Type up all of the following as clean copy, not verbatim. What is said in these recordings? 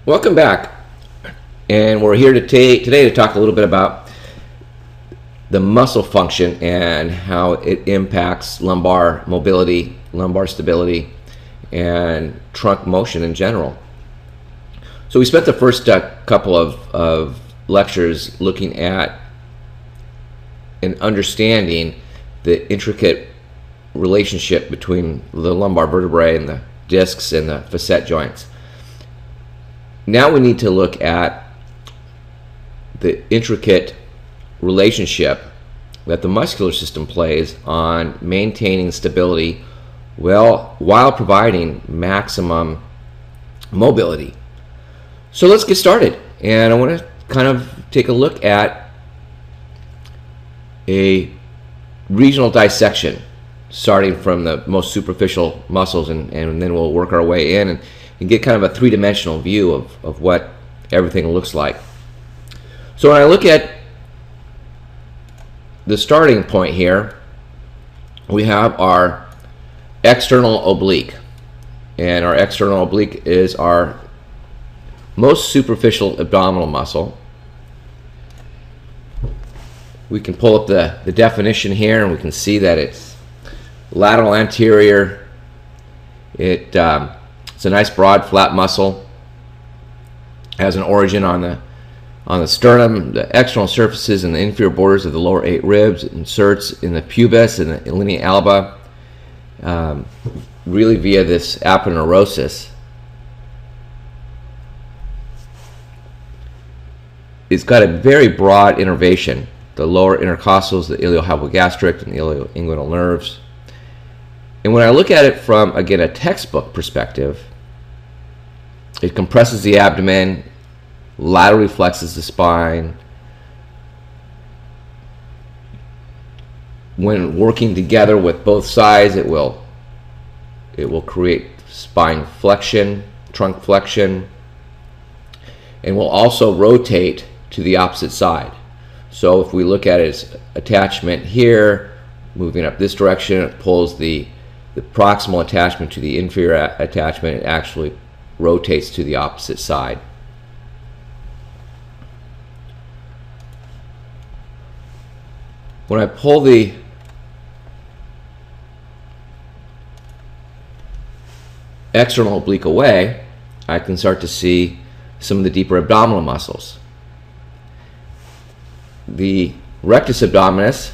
Welcome back, and we're here today to talk a little bit about the muscle function and how it impacts lumbar mobility, lumbar stability, and trunk motion in general. So we spent the first couple of lectures looking at and understanding the intricate relationship between the lumbar vertebrae and the discs and the facet joints. Now we need to look at the intricate relationship that the muscular system plays on maintaining stability while providing maximum mobility. So let's get started, and I want to kind of take a look at a regional dissection, starting from the most superficial muscles, and then we'll work our way in and get kind of a three-dimensional view of what everything looks like. So when I look at the starting point here, we have our external oblique, and our external oblique is our most superficial abdominal muscle. We can pull up the definition here, and we can see that it's lateral anterior. It's a nice broad flat muscle. Has an origin on the sternum, the external surfaces and the inferior borders of the lower 8 ribs. It inserts in the pubis and the linea alba, really via this aponeurosis. It's got a very broad innervation. The lower intercostals, the iliohypogastric and the ilioinguinal nerves. And when I look at it from, again, a textbook perspective, it compresses the abdomen, laterally flexes the spine. When working together with both sides, it will create spine flexion, trunk flexion, and will also rotate to the opposite side. So if we look at its attachment here, moving up this direction, it pulls the proximal attachment to the inferior attachment. It actually rotates to the opposite side. When I pull the external oblique away, I can start to see some of the deeper abdominal muscles. The rectus abdominis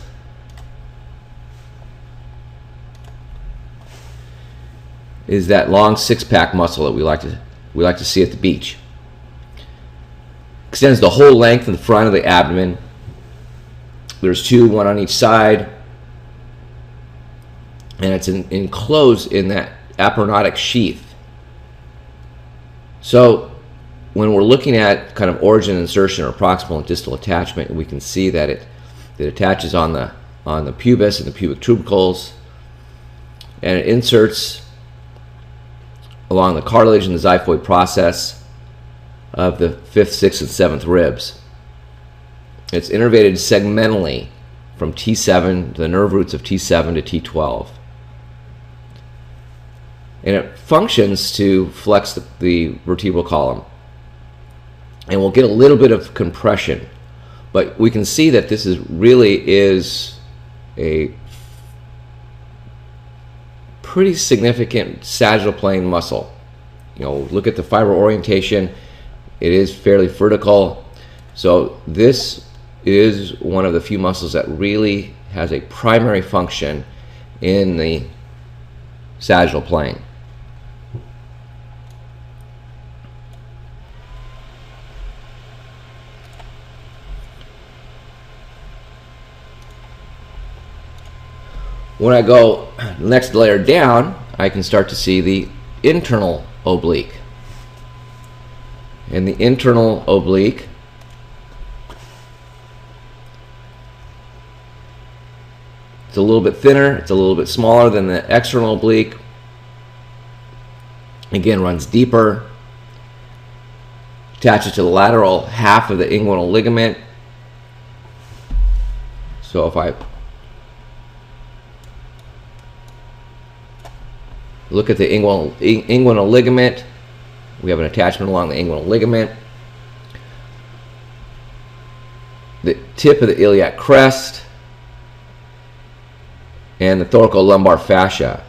is that long six-pack muscle that we like to see at the beach. Extends the whole length of the front of the abdomen. There's two, one on each side, and it's enclosed in that aponeurotic sheath. So when we're looking at kind of origin insertion or proximal and distal attachment, we can see that it attaches on the pubis and the pubic tubercles, and it inserts along the cartilage and the xiphoid process of the 5th, 6th, and 7th ribs. It's innervated segmentally from T7 to the nerve roots of T7 to T12. And it functions to flex the vertebral column. And we'll get a little bit of compression, but we can see that this really is a pretty significant sagittal plane muscle. You know, look at the fiber orientation. It is fairly vertical. So this is one of the few muscles that really has a primary function in the sagittal plane. When I go next layer down, I can start to see the internal oblique. And the internal oblique it's a little bit thinner, it's a little bit smaller than the external oblique. Again, runs deeper, attaches to the lateral half of the inguinal ligament. So if I look at the inguinal ligament, We have an attachment along the inguinal ligament, the tip of the iliac crest, and the thoracolumbar fascia.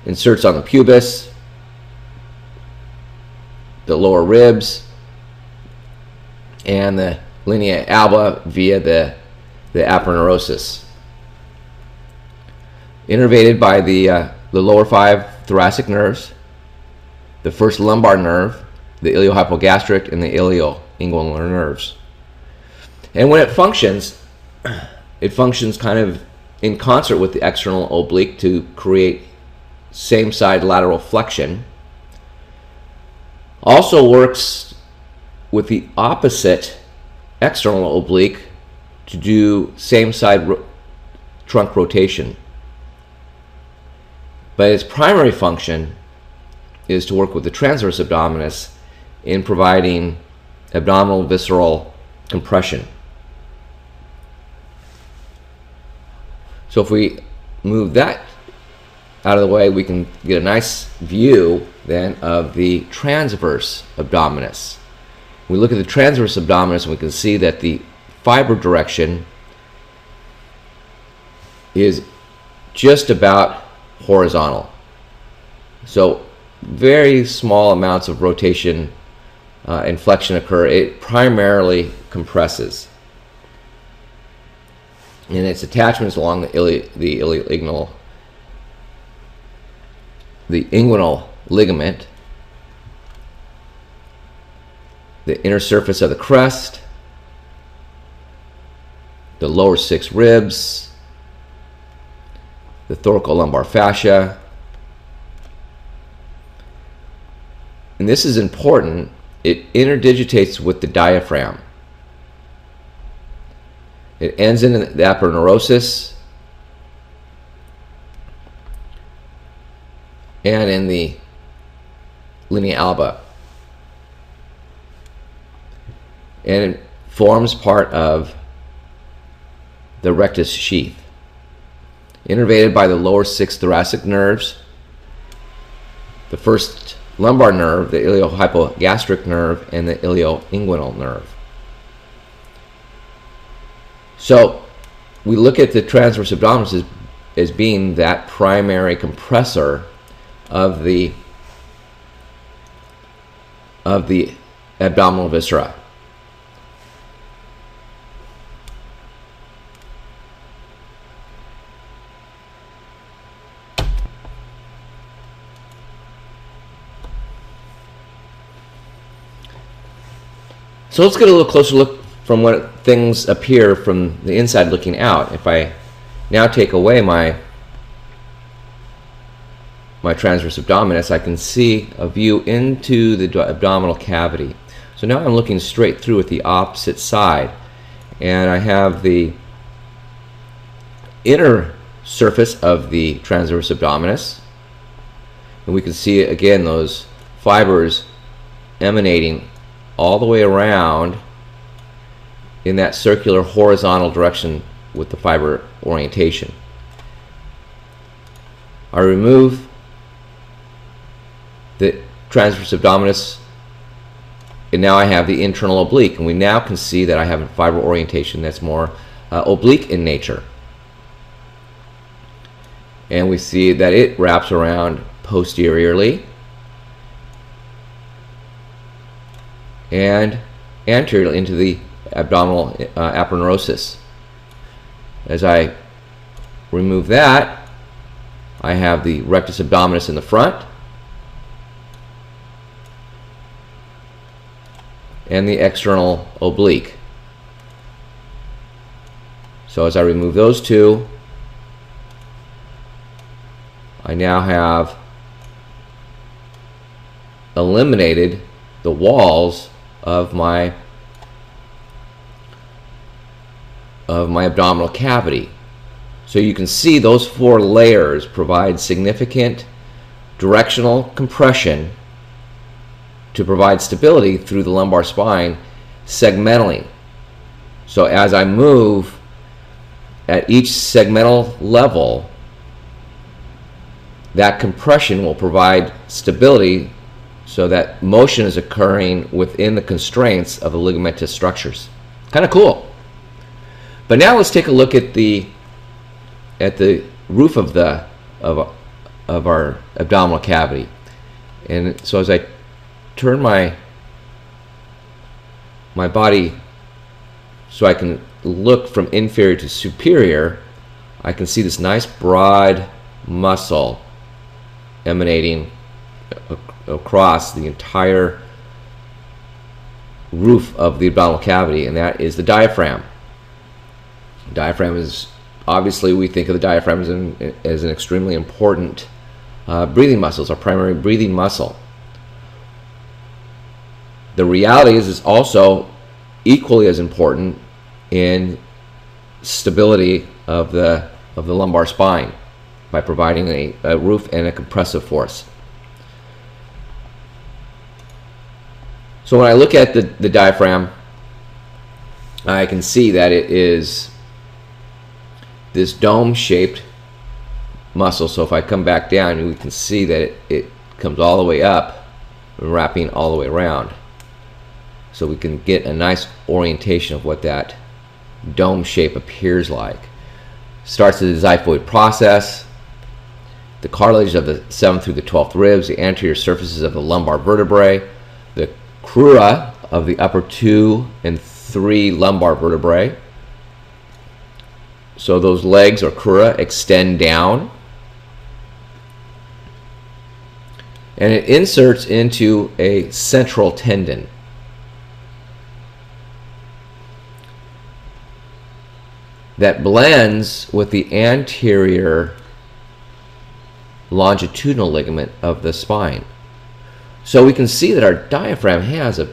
Inserts on the pubis, the lower ribs, and the linea alba via the aponeurosis. Innervated by the lower 5 thoracic nerves, the first lumbar nerve, the iliohypogastric, and the ilioinguinal nerves. And when it functions kind of in concert with the external oblique to create same side lateral flexion. Also works with the opposite external oblique to do same side trunk rotation. But its primary function is to work with the transverse abdominis in providing abdominal visceral compression. So if we move that out of the way, we can get a nice view then of the transverse abdominis. We look at the transverse abdominis and we can see that the fiber direction is just about horizontal. So very small amounts of rotation and flexion occur. It primarily compresses. And its attachments along the inguinal ligament, the inner surface of the crest, the lower 6 ribs, the thoracolumbar fascia. And this is important. It interdigitates with the diaphragm. It ends in the aponeurosis and in the linea alba, and it forms part of the rectus sheath, innervated by the lower 6 thoracic nerves, the first lumbar nerve, the iliohypogastric nerve, and the ilioinguinal nerve. So we look at the transverse abdominis as being that primary compressor of the abdominal viscera. So let's get a little closer look from what things appear from the inside looking out. If I now take away my transverse abdominis, I can see a view into the abdominal cavity. So now I'm looking straight through at the opposite side, and I have the inner surface of the transverse abdominis, and we can see again those fibers emanating all the way around in that circular horizontal direction with the fiber orientation. I remove the transverse abdominis, and now I have the internal oblique, and we now can see that I have a fiber orientation that's more oblique in nature. And we see that it wraps around posteriorly and anteriorly into the abdominal aponeurosis. As I remove that, I have the rectus abdominis in the front and the external oblique. So as I remove those two, I now have eliminated the walls of my abdominal cavity. So you can see those 4 layers provide significant directional compression to provide stability through the lumbar spine segmentally. So as I move at each segmental level, that compression will provide stability so that motion is occurring within the constraints of the ligamentous structures. Kind of cool. But now let's take a look at the roof of our abdominal cavity. And so as I turn my body so I can look from inferior to superior, I can see this nice broad muscle emanating across the entire roof of the abdominal cavity, and that is the diaphragm. Diaphragm is, obviously we think of the diaphragm as an extremely important breathing muscle. It's our primary breathing muscle. The reality is it's also equally as important in stability of the lumbar spine by providing a roof and a compressive force. So when I look at the diaphragm, I can see that it is this dome-shaped muscle. So if I come back down, we can see that it comes all the way up, wrapping all the way around. So we can get a nice orientation of what that dome shape appears like. Starts with the xiphoid process, the cartilage of the 7th through the 12th ribs, the anterior surfaces of the lumbar vertebrae, the crura of the upper 2 and 3 lumbar vertebrae. So those legs or crura extend down, and it inserts into a central tendon. That blends with the anterior longitudinal ligament of the spine. So we can see that our diaphragm has a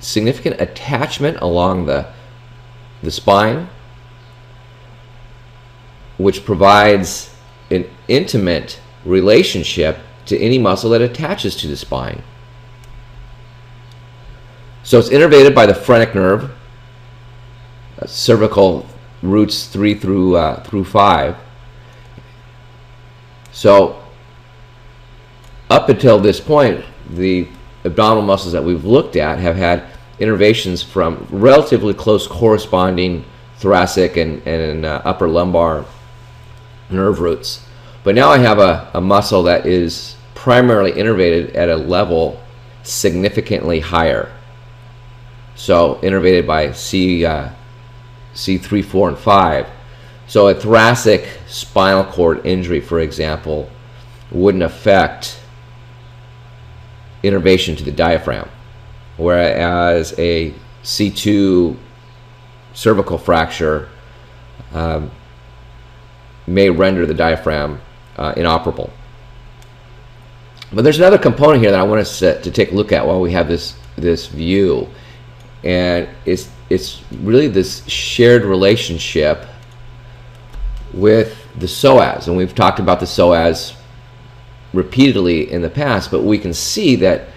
significant attachment along the spine, which provides an intimate relationship to any muscle that attaches to the spine. So it's innervated by the phrenic nerve, cervical roots 3 through 5. So up until this point, the abdominal muscles that we've looked at have had innervations from relatively close corresponding thoracic and upper lumbar nerve roots. But now I have a muscle that is primarily innervated at a level significantly higher. So innervated by C3, 4, and 5. So a thoracic spinal cord injury, for example, wouldn't affect innervation to the diaphragm, whereas a C2 cervical fracture may render the diaphragm inoperable. But there's another component here that I want us to take a look at while we have this view, and it's really this shared relationship with the psoas. And we've talked about the psoas repeatedly in the past, but we can see that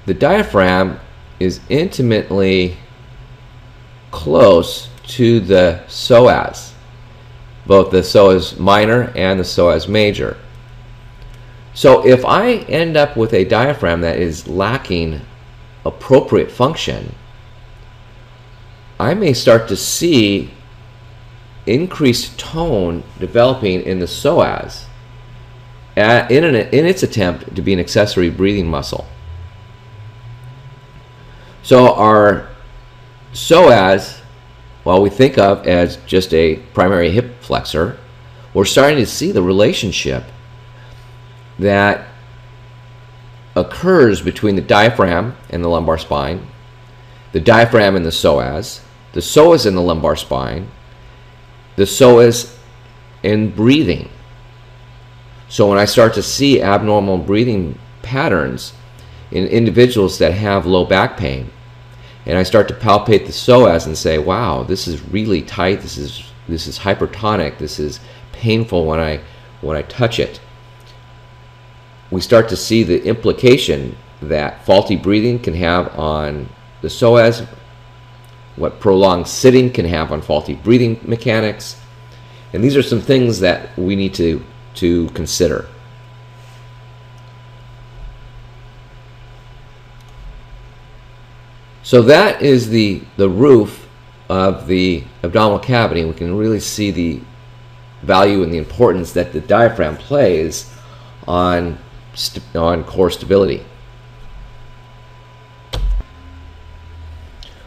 the diaphragm is intimately close to the psoas, both the psoas minor and the psoas major. So if I end up with a diaphragm that is lacking appropriate function, I may start to see increased tone developing in the psoas in its attempt to be an accessory breathing muscle. So our psoas, while we think of as just a primary hip flexor, we're starting to see the relationship that occurs between the diaphragm and the lumbar spine, the diaphragm and the psoas in the lumbar spine, the psoas in breathing. So when I start to see abnormal breathing patterns in individuals that have low back pain, and I start to palpate the psoas and say, wow, this is really tight, this is hypertonic, this is painful when I touch it, we start to see the implication that faulty breathing can have on the psoas, what prolonged sitting can have on faulty breathing mechanics. And these are some things that we need to consider. So that is the roof of the abdominal cavity. We can really see the value and the importance that the diaphragm plays on core stability.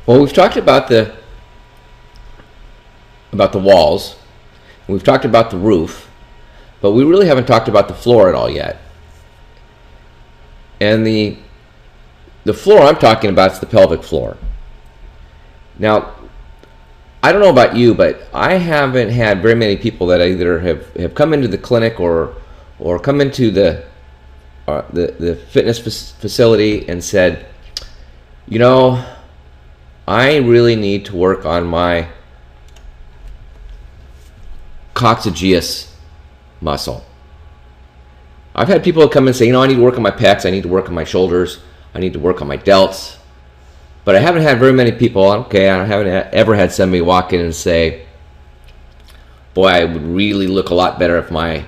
Well, we've talked about the walls, we've talked about the roof, but we really haven't talked about the floor at all yet. And the floor I'm talking about is the pelvic floor. Now, I don't know about you, but I haven't had very many people that either have come into the clinic or come into the fitness facility and said, you know, I really need to work on my coccygeus muscle. I've had people come and say, you know, I need to work on my pecs, I need to work on my shoulders, I need to work on my delts. But I haven't had very many people, okay, I haven't ever had somebody walk in and say, boy, I would really look a lot better if my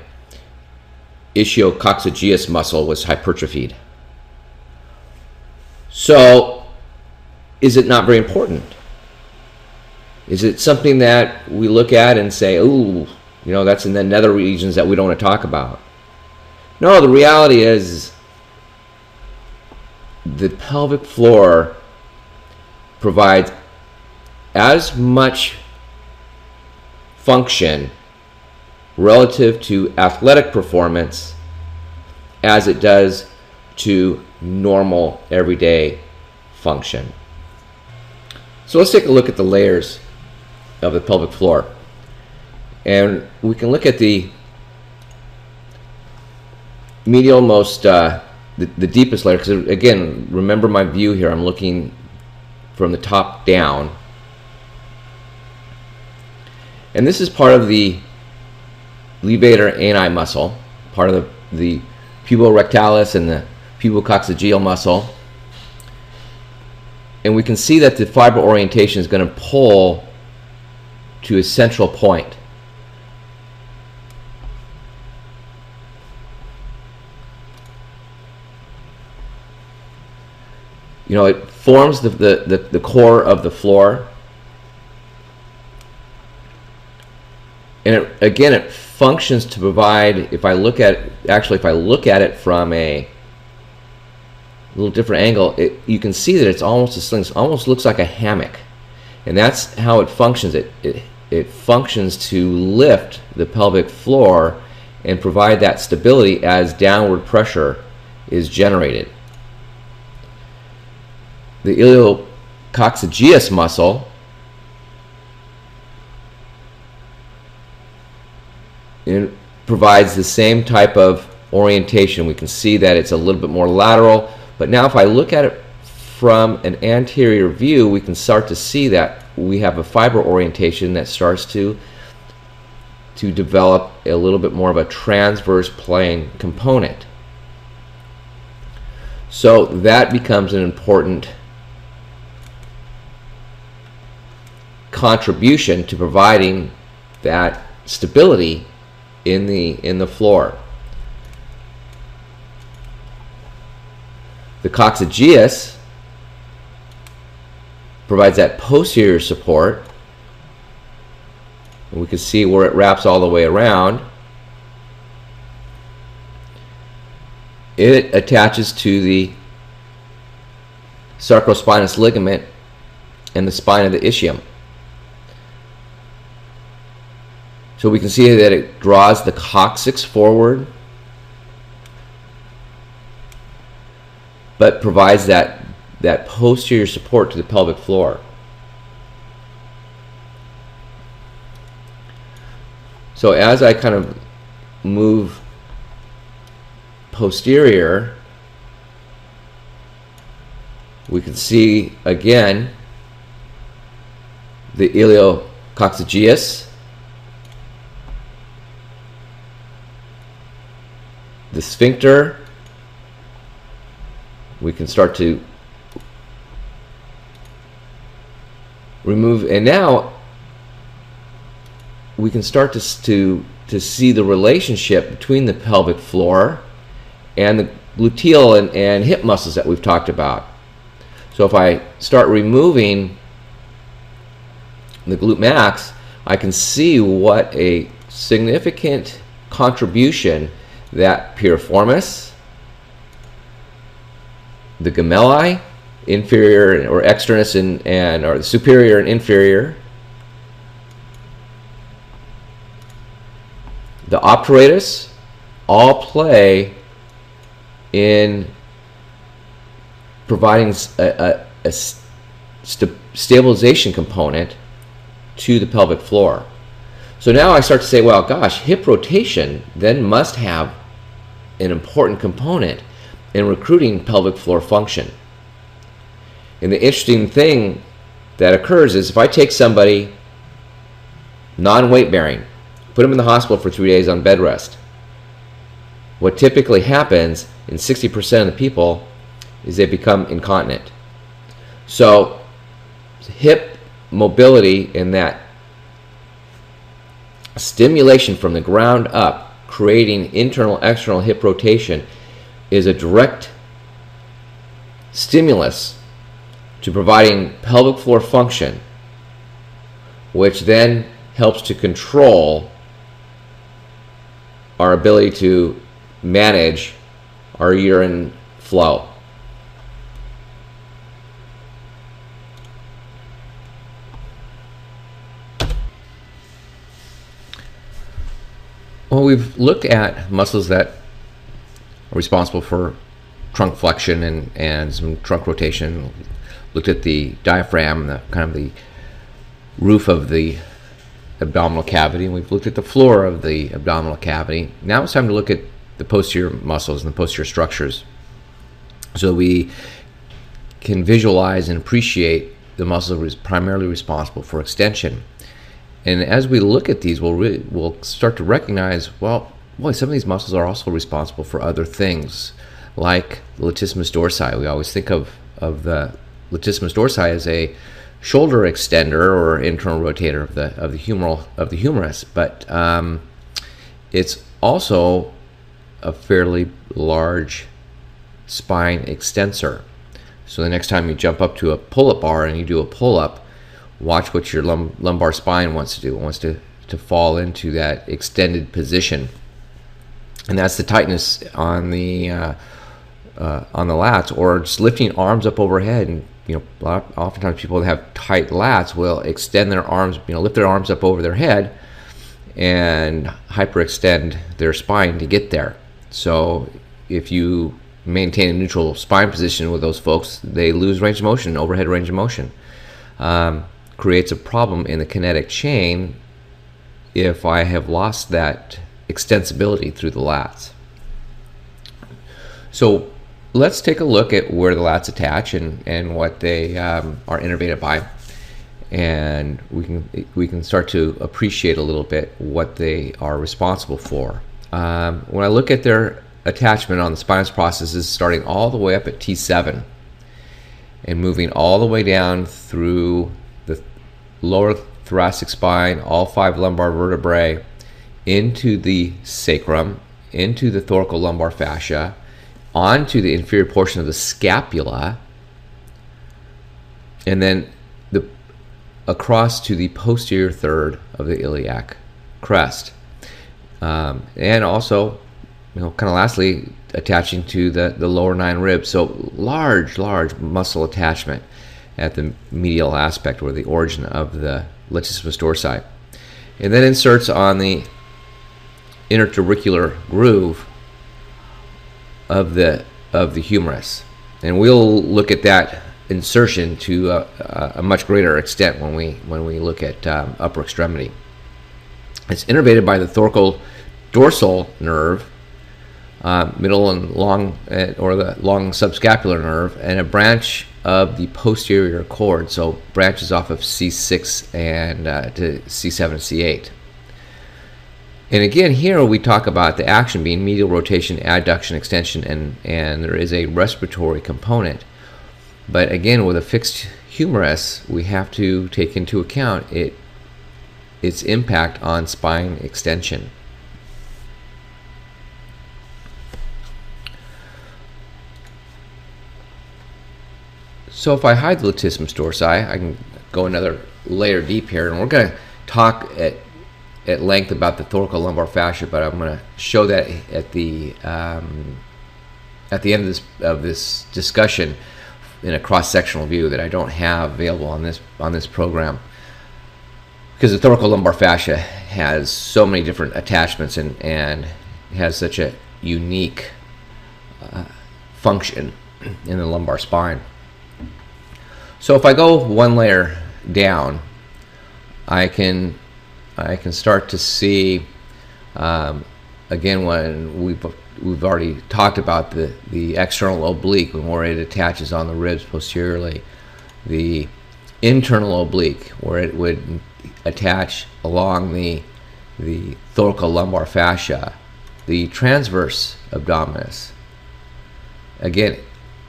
iliocostalis muscle was hypertrophied. So, is it not very important? Is it something that we look at and say, ooh, you know, that's in the nether regions that we don't want to talk about? No, the reality is the pelvic floor provides as much function relative to athletic performance as it does to normal everyday function. So let's take a look at the layers of the pelvic floor, and we can look at the medial most the deepest layer, because again, remember my view here, I'm looking from the top down, and this is part of the levator ani muscle, part of the puborectalis and the pubococcygeal muscle, and we can see that the fiber orientation is going to pull to a central point. You know, it forms the core of the floor, and it functions to provide, if I look at it from a little different angle, you can see that it's almost a sling. It almost looks like a hammock, and that's how it functions. It functions to lift the pelvic floor and provide that stability as downward pressure is generated. The iliocostalis muscle provides the same type of orientation. We can see that it's a little bit more lateral, but now if I look at it from an anterior view, we can start to see that we have a fiber orientation that starts to develop a little bit more of a transverse plane component. So that becomes an important contribution to providing that stability in the floor. The coccygeus provides that posterior support, and we can see where it wraps all the way around. It attaches to the sacrospinous ligament and the spine of the ischium. So we can see that it draws the coccyx forward, but provides that posterior support to the pelvic floor. So as I kind of move posterior, we can see again the iliocostalis, the sphincter. We can start to remove, and now we can start to see the relationship between the pelvic floor and the gluteal and hip muscles that we've talked about. So if I start removing the glute max, I can see what a significant contribution that piriformis, the gemelli, inferior or externus and or superior and inferior, the obturatus, all play in providing a stabilization component to the pelvic floor. So now I start to say, well, gosh, hip rotation then must have an important component in recruiting pelvic floor function. And the interesting thing that occurs is if I take somebody non-weight bearing, put them in the hospital for 3 days on bed rest, what typically happens in 60% of the people is they become incontinent. So hip mobility and that stimulation from the ground up, creating internal external hip rotation, is a direct stimulus to providing pelvic floor function, which then helps to control our ability to manage our urine flow. Well, we've looked at muscles that are responsible for trunk flexion and some trunk rotation. Looked at the diaphragm, the kind of the roof of the abdominal cavity, and we've looked at the floor of the abdominal cavity. Now it's time to look at the posterior muscles and the posterior structures, so we can visualize and appreciate the muscles primarily responsible for extension. And as we look at these, we'll start to recognize, well, boy, some of these muscles are also responsible for other things, like the latissimus dorsi. We always think of the latissimus dorsi as a shoulder extender or internal rotator of the humerus, but it's also a fairly large spine extensor. So the next time you jump up to a pull-up bar and you do a pull-up, watch what your lumbar spine wants to do. It wants to fall into that extended position, and that's the tightness on the lats, or just lifting arms up overhead. And oftentimes people that have tight lats will extend their arms, lift their arms up over their head and hyperextend their spine to get there. So if you maintain a neutral spine position with those folks, they lose range of motion, overhead range of motion. Creates a problem in the kinetic chain if I have lost that extensibility through the lats. So let's take a look at where the lats attach and what they are innervated by, and we can start to appreciate a little bit what they are responsible for. When I look at their attachment on the spinous processes, starting all the way up at T7 and moving all the way down through the lower thoracic spine, all 5 lumbar vertebrae, into the sacrum, into the thoracolumbar fascia, onto the inferior portion of the scapula, and then across to the posterior third of the iliac crest, and also, kind of lastly, attaching to the lower 9 ribs. So large muscle attachment at the medial aspect, or the origin of the latissimus dorsi, and then inserts on the intertubercular groove of the humerus. And we'll look at that insertion to a much greater extent when we look at upper extremity. It's innervated by the thoracodorsal nerve, middle and long, or the long subscapular nerve, and a branch of the posterior cord, so branches off of C6 and to C7 and C8. And again, here we talk about the action being medial rotation, adduction, extension, and there is a respiratory component. But again, with a fixed humerus, we have to take into account its impact on spine extension. So if I hide the latissimus dorsi, I can go another layer deep here, and we're going to talk at length about the thoracolumbar fascia, but I'm going to show that at the end of this discussion in a cross-sectional view that I don't have available on this program, because the thoracolumbar fascia has so many different attachments and has such a unique function in the lumbar spine. So if I go one layer down, I can start to see again, when we've already talked about the external oblique, where it attaches on the ribs posteriorly, the internal oblique, where it would attach along the thoracolumbar fascia, the transverse abdominis, again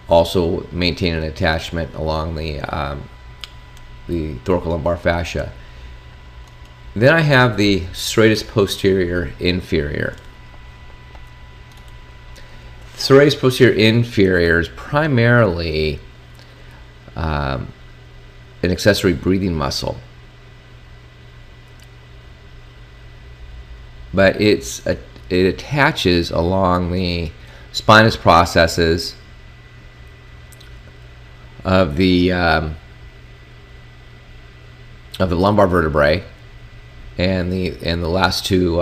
also maintain an attachment along the thoracolumbar fascia. Then I have the serratus posterior inferior. Serratus posterior inferior is primarily an accessory breathing muscle, but it attaches along the spinous processes of the lumbar vertebrae and the last two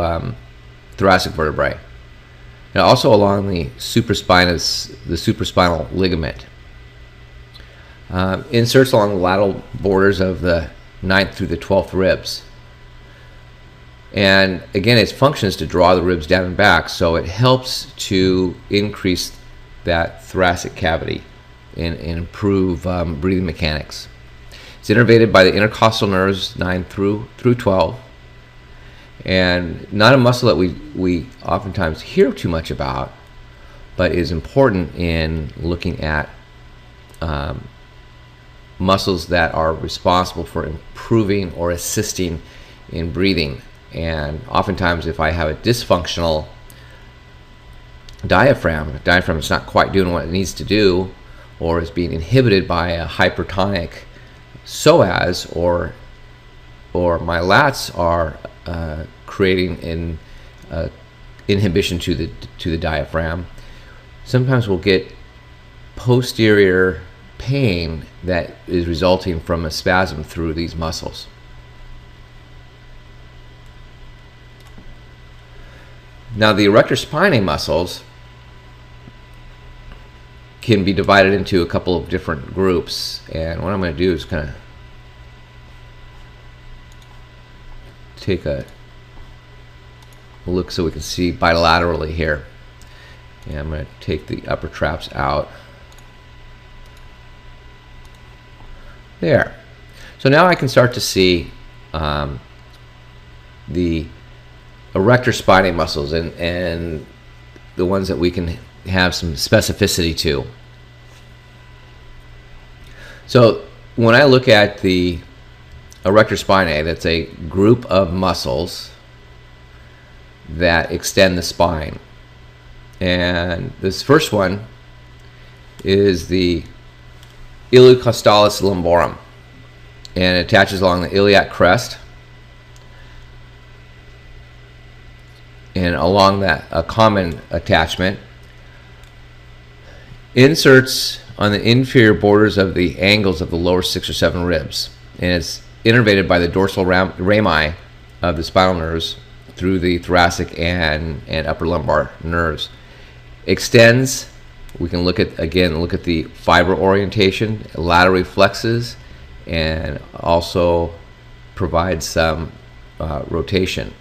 thoracic vertebrae, and also along the supraspinal ligament. Inserts along the lateral borders of the 9th through the 12th ribs. And again, its function is to draw the ribs down and back, so it helps to increase that thoracic cavity and improve breathing mechanics. It's innervated by the intercostal nerves 9 through 12, and not a muscle that we oftentimes hear too much about, but is important in looking at muscles that are responsible for improving or assisting in breathing. And oftentimes, if I have a dysfunctional diaphragm is not quite doing what it needs to do, or is being inhibited by a hypertonic psoas, or my lats are creating an inhibition to the diaphragm, sometimes we'll get posterior pain that is resulting from a spasm through these muscles. Now, the Erector Spinae muscles can be divided into a couple of different groups, and what I'm going to do is kind of take a look so we can see bilaterally here. And I'm going to take the upper traps out. There. So now I can start to see the Erector Spinae muscles and the ones that we can have some specificity to. So when I look at the Erector Spinae, that's a group of muscles that extend the spine. And this first one is the iliocostalis lumborum, and it attaches along the iliac crest. And along that, a common attachment inserts on the inferior borders of the angles of the lower 6 or 7 ribs, and it's innervated by the dorsal rami of the spinal nerves through the thoracic and upper lumbar nerves. Extends. We can look at the fiber orientation, lateral reflexes, and also provides some rotation.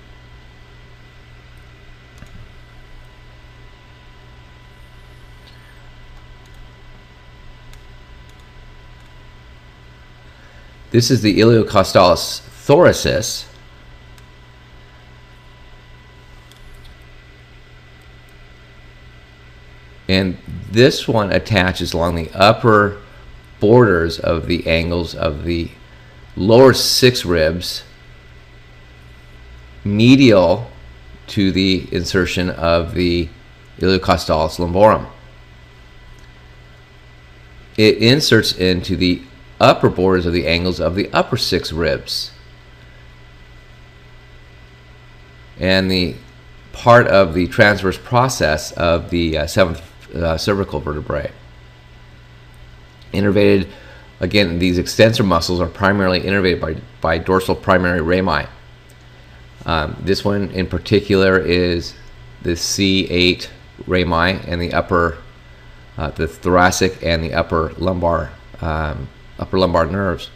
This is the iliocostalis thoracis, and this one attaches along the upper borders of the angles of the lower 6 ribs, medial to the insertion of the iliocostalis lumborum. it inserts into the upper borders of the angles of the upper 6 ribs. And the part of the transverse process of the 7th cervical vertebrae. Innervated, again, these extensor muscles are primarily innervated by dorsal primary rami. This one in particular is the C8 rami and the upper, the thoracic and the upper lumbar nerves.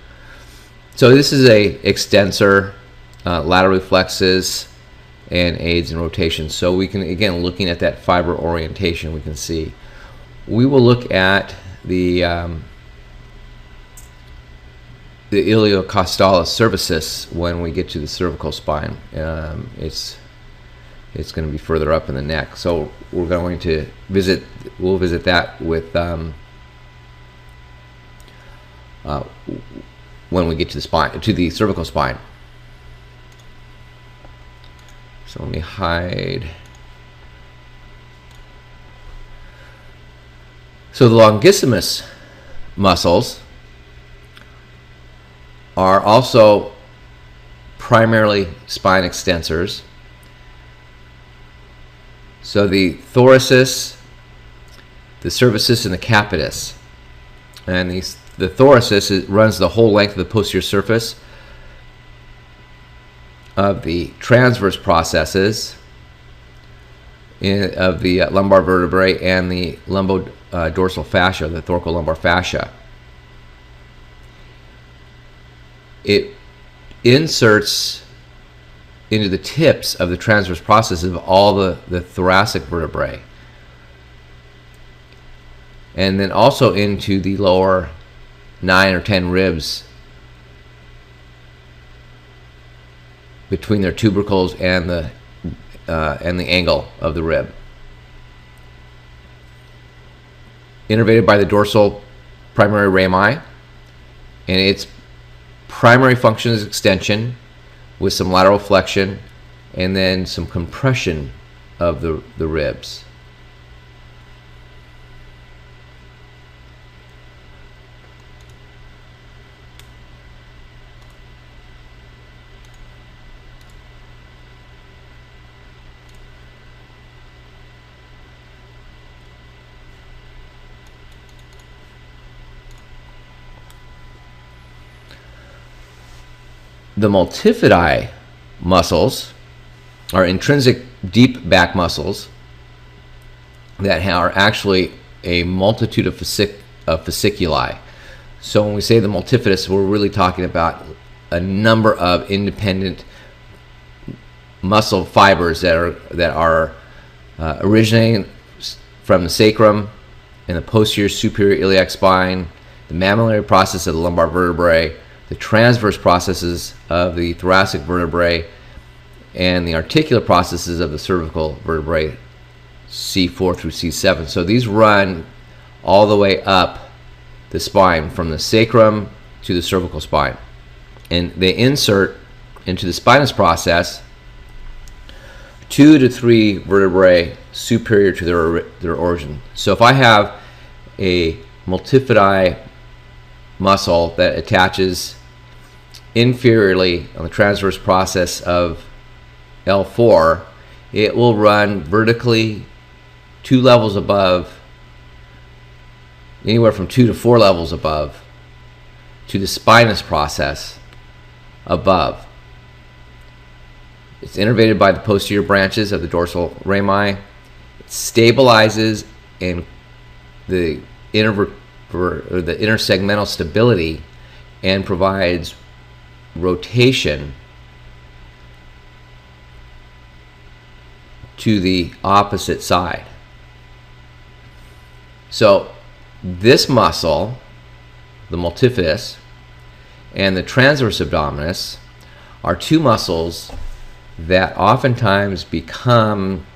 So this is a extensor, lateral reflexes, and aids in rotation. So we can, again, looking at that fiber orientation, we can see. We will look at the iliocostalis cervicis when we get to the cervical spine. It's going to be further up in the neck. So we're going to we'll visit that with when we get to the spine, to the cervical spine. So let me hide. So the longissimus muscles are also primarily spine extensors. So the thoracis, the cervicis, and the capitis. And the thoracis runs the whole length of the posterior surface of the transverse processes of the lumbar vertebrae and the lumbo-dorsal fascia, the thoracolumbar fascia. It inserts into the tips of the transverse processes of all the thoracic vertebrae, and then also into the lower 9 or 10 ribs between their tubercles and the angle of the rib. Innervated by the dorsal primary rami, and its primary function is extension with some lateral flexion and then some compression of the ribs. The multifidus muscles are intrinsic deep back muscles that are actually a multitude of fasciculi. So when we say the multifidus, we're really talking about a number of independent muscle fibers that are originating from the sacrum and the posterior superior iliac spine, the mammillary process of the lumbar vertebrae, the transverse processes of the thoracic vertebrae, and the articular processes of the cervical vertebrae, C4 through C7. So these run all the way up the spine from the sacrum to the cervical spine. And they insert into the spinous process 2 to 3 vertebrae superior to their origin. So if I have a multifidus muscle that attaches inferiorly on the transverse process of L4, it will run vertically 2 levels above, anywhere from 2 to 4 levels above, to the spinous process above. It's innervated by the posterior branches of the dorsal rami. It stabilizes in the intersegmental stability and provides rotation to the opposite side. So this muscle, the multifidus, and the transverse abdominis are 2 muscles that oftentimes become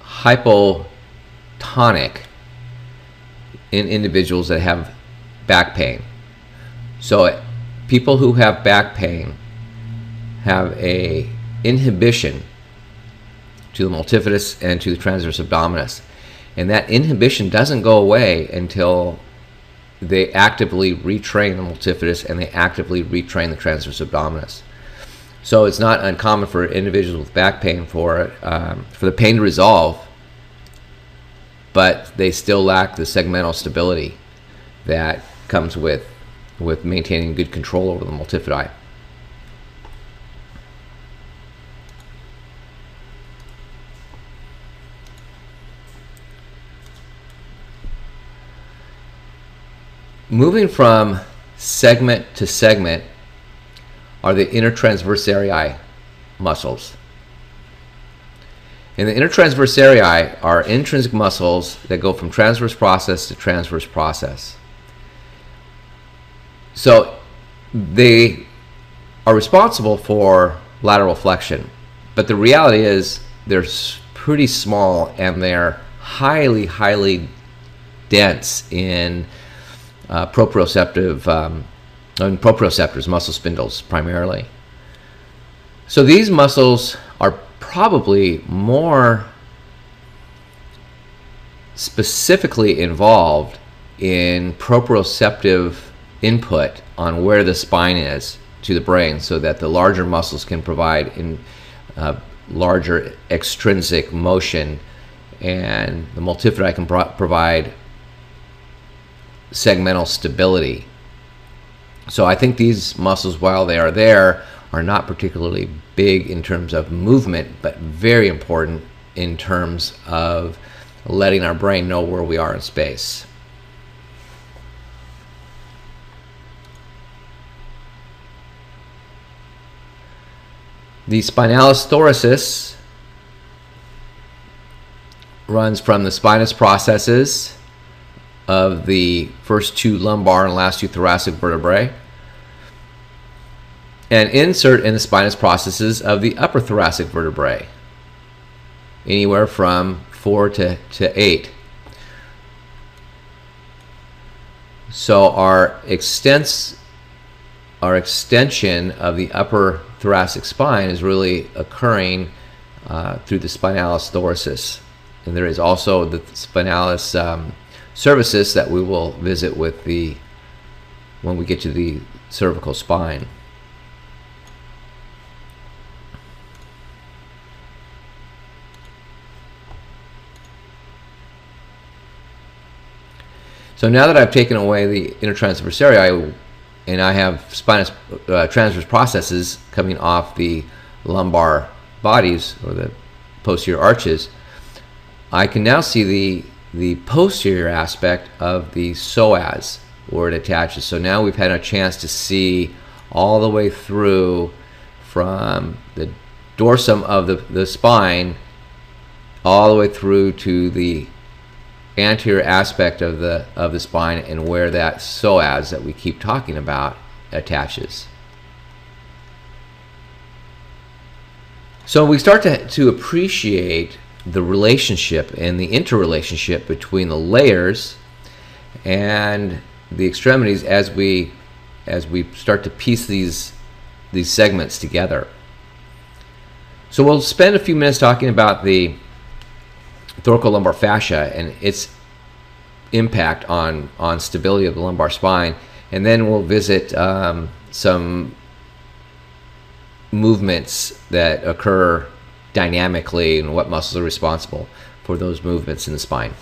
hypotonic in individuals that have back pain. So people who have back pain have a inhibition to the multifidus and to the transverse abdominis. And that inhibition doesn't go away until they actively retrain the multifidus and they actively retrain the transverse abdominis. So it's not uncommon for individuals with back pain for the pain to resolve, but they still lack the segmental stability that comes with maintaining good control over the multifidi. Moving from segment to segment are the intertransversarii muscles. And the intertransversarii are intrinsic muscles that go from transverse process to transverse process. So they are responsible for lateral flexion, but the reality is they're pretty small and they're highly dense in proprioceptors, muscle spindles primarily. So these muscles are probably more specifically involved in proprioceptive input on where the spine is to the brain, so that the larger muscles can provide larger extrinsic motion, and the multifidi can provide segmental stability. So I think these muscles, while they are there, are not particularly big in terms of movement, but very important in terms of letting our brain know where we are in space. The spinalis thoracis runs from the spinous processes of the first two lumbar and last two thoracic vertebrae, and insert in the spinous processes of the upper thoracic vertebrae, anywhere from 4 to 8. So our extension of the upper thoracic spine is really occurring through the spinalis thoracis, and there is also the spinalis cervicis that we will visit with when we get to the cervical spine. So now that I've taken away the intertransversarii and I have spinous transverse processes coming off the lumbar bodies or the posterior arches, I can now see the posterior aspect of the psoas where it attaches. So now we've had a chance to see all the way through from the dorsum of the spine all the way through to the anterior aspect of the spine, and where that psoas that we keep talking about attaches. So we start to appreciate the relationship and the interrelationship between the layers and the extremities as we start to piece these segments together. So we'll spend a few minutes talking about the thoracolumbar fascia and its impact on stability of the lumbar spine, and then we'll visit some movements that occur dynamically and what muscles are responsible for those movements in the spine.